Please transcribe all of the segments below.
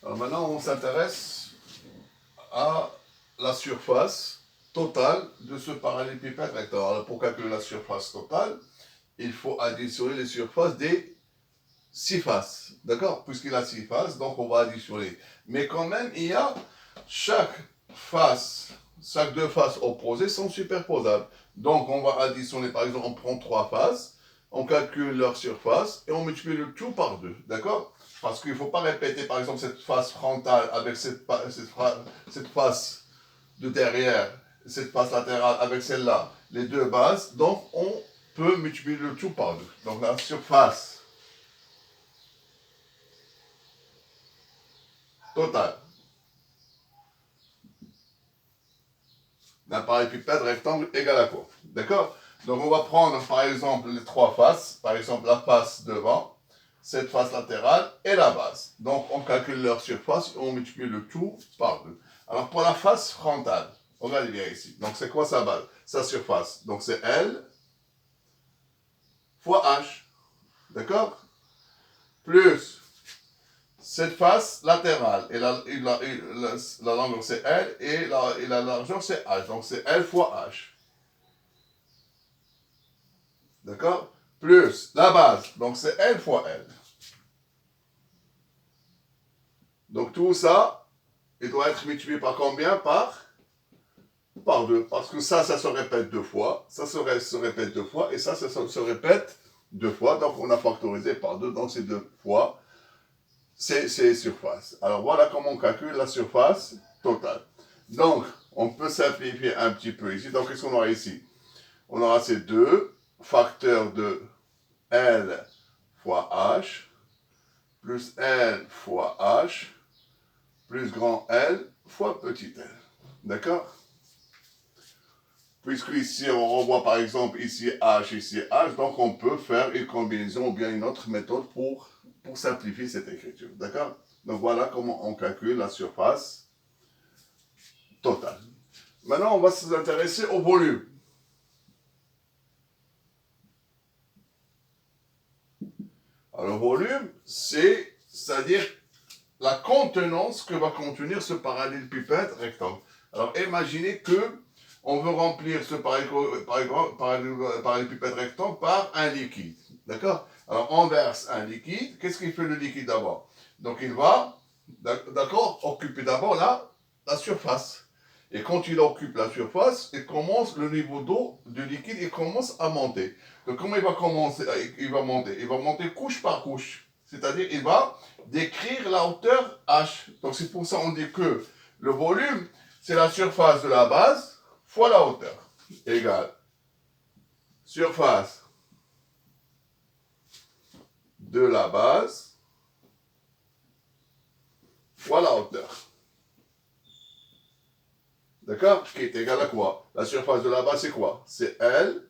Alors maintenant, on s'intéresse à la surface totale de ce parallélépipède rectangle. Alors, pour calculer la surface totale, il faut additionner les surfaces des 6 faces. D'accord? Puisqu'il a 6 faces, donc on va additionner. Mais quand même, il y a chaque deux faces opposées sont superposables. Donc on va additionner, par exemple, on prend 3 faces, on calcule leur surface et on multiplie le tout par 2. D'accord? Parce qu'il ne faut pas répéter, par exemple, cette face frontale avec cette face de derrière, cette face latérale avec celle-là, les deux bases. Donc on peut multiplier le tout par 2. Donc la surface totale d'un parallélépipède rectangle égal à quoi? D'accord? Donc on va prendre par exemple les 3 faces, par exemple la face devant, cette face latérale et la base. Donc on calcule leur surface et on multiplie le tout par 2. Alors pour la face frontale, regardez bien ici. Donc c'est quoi sa base? Sa surface. Donc c'est L fois H. D'accord? Plus cette face latérale, et la longueur c'est L et la largeur c'est H. Donc c'est L fois H. D'accord? Plus la base, donc c'est L fois L. Donc tout ça, il doit être multiplié par combien? Par 2. Parce que ça se répète 2 fois, ça se répète 2 fois, et ça se répète 2 fois. Donc on a factorisé par 2, donc c'est 2 fois ces surfaces. Alors voilà comment on calcule la surface totale. Donc on peut simplifier un petit peu ici. Donc qu'est-ce qu'on aura ici? On aura ces 2 facteurs de L fois H, plus L fois H, plus grand L fois petit l. D'accord? Puisque ici, on revoit par exemple ici H, donc on peut faire une combinaison ou bien une autre méthode pour simplifier cette écriture. D'accord? Donc voilà comment on calcule la surface totale. Maintenant, on va s'intéresser au volume. Alors, le volume, c'est-à-dire la contenance que va contenir ce parallélépipède rectangle. Alors, imaginez que on veut remplir ce parallélépipède rectangle par un liquide. D'accord? Alors, on verse un liquide. Qu'est-ce qu'il fait le liquide d'abord? Donc, il va, d'accord, occuper d'abord la surface. Et quand il occupe la surface, le niveau d'eau du liquide, il commence à monter. Donc, comment il va commencer? Il va monter. Il va monter couche par couche. C'est-à-dire, il va décrire la hauteur H. Donc, c'est pour ça qu'on dit que le volume, c'est la surface de la base fois la hauteur. Égale surface de la base fois la hauteur. D'accord? Qui est égal à quoi? La surface de la base, c'est quoi? C'est L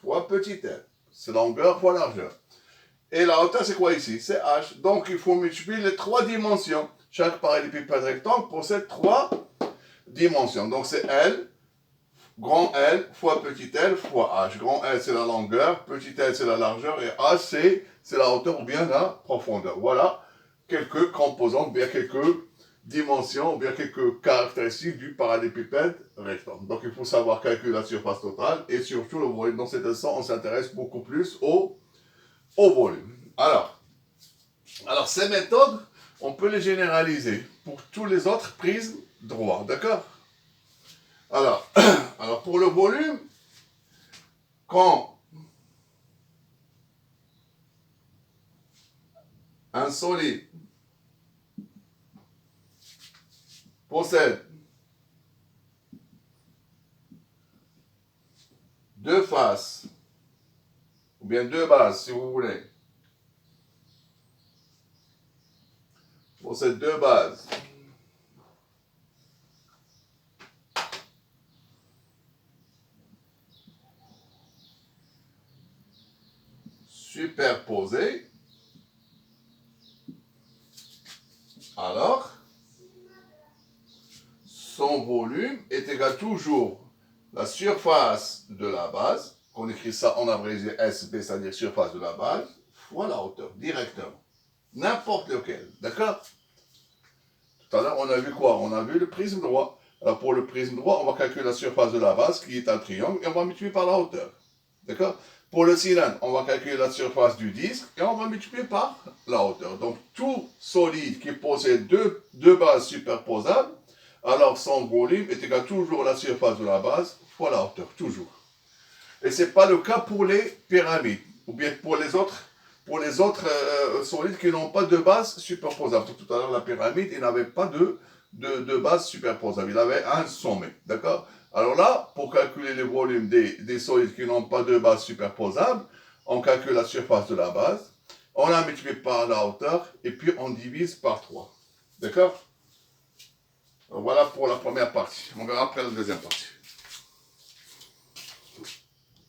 fois petit l. C'est longueur fois largeur. Et la hauteur, c'est quoi ici? C'est H. Donc, il faut multiplier les 3 dimensions. Chaque parallélépipède rectangle possède 3 dimensions. Donc, c'est L, grand L fois petit l fois H. Grand L, c'est la longueur, petit l, c'est la largeur, et H, c'est la hauteur ou bien la profondeur. Voilà quelques composantes, bien quelques dimensions, ou bien quelques caractéristiques du parallélépipède rectangle. Donc, il faut savoir calculer la surface totale, et surtout, le volume. Dans cette leçon, on s'intéresse beaucoup plus au volume. Alors, ces méthodes, on peut les généraliser pour tous les autres prismes droits, d'accord? Alors, pour le volume, quand un solide possède 2 faces, ou bien 2 bases, si vous voulez, possède 2 bases superposées, alors son volume est égal toujours la surface de la base, qu'on écrit ça en abrégé SB, c'est-à-dire surface de la base, fois la hauteur, directement. N'importe lequel, d'accord? on a vu quoi? On a vu le prisme droit. Alors pour le prisme droit, on va calculer la surface de la base qui est un triangle et on va multiplier par la hauteur. D'accord? Pour le cylindre, on va calculer la surface du disque et on va multiplier par la hauteur. Donc tout solide qui possède deux bases superposables, alors son volume est égal toujours à la surface de la base fois la hauteur, toujours. Et ce n'est pas le cas pour les pyramides, ou bien pour les autres solides qui n'ont pas de base superposable. Tout à l'heure, la pyramide, il n'avait pas de base superposable, il avait un sommet, d'accord? Alors là, pour calculer le volume des solides qui n'ont pas de base superposable, on calcule la surface de la base, on la multiplie par la hauteur, et puis on divise par 3. D'accord? Voilà pour la première partie. On verra après la deuxième partie.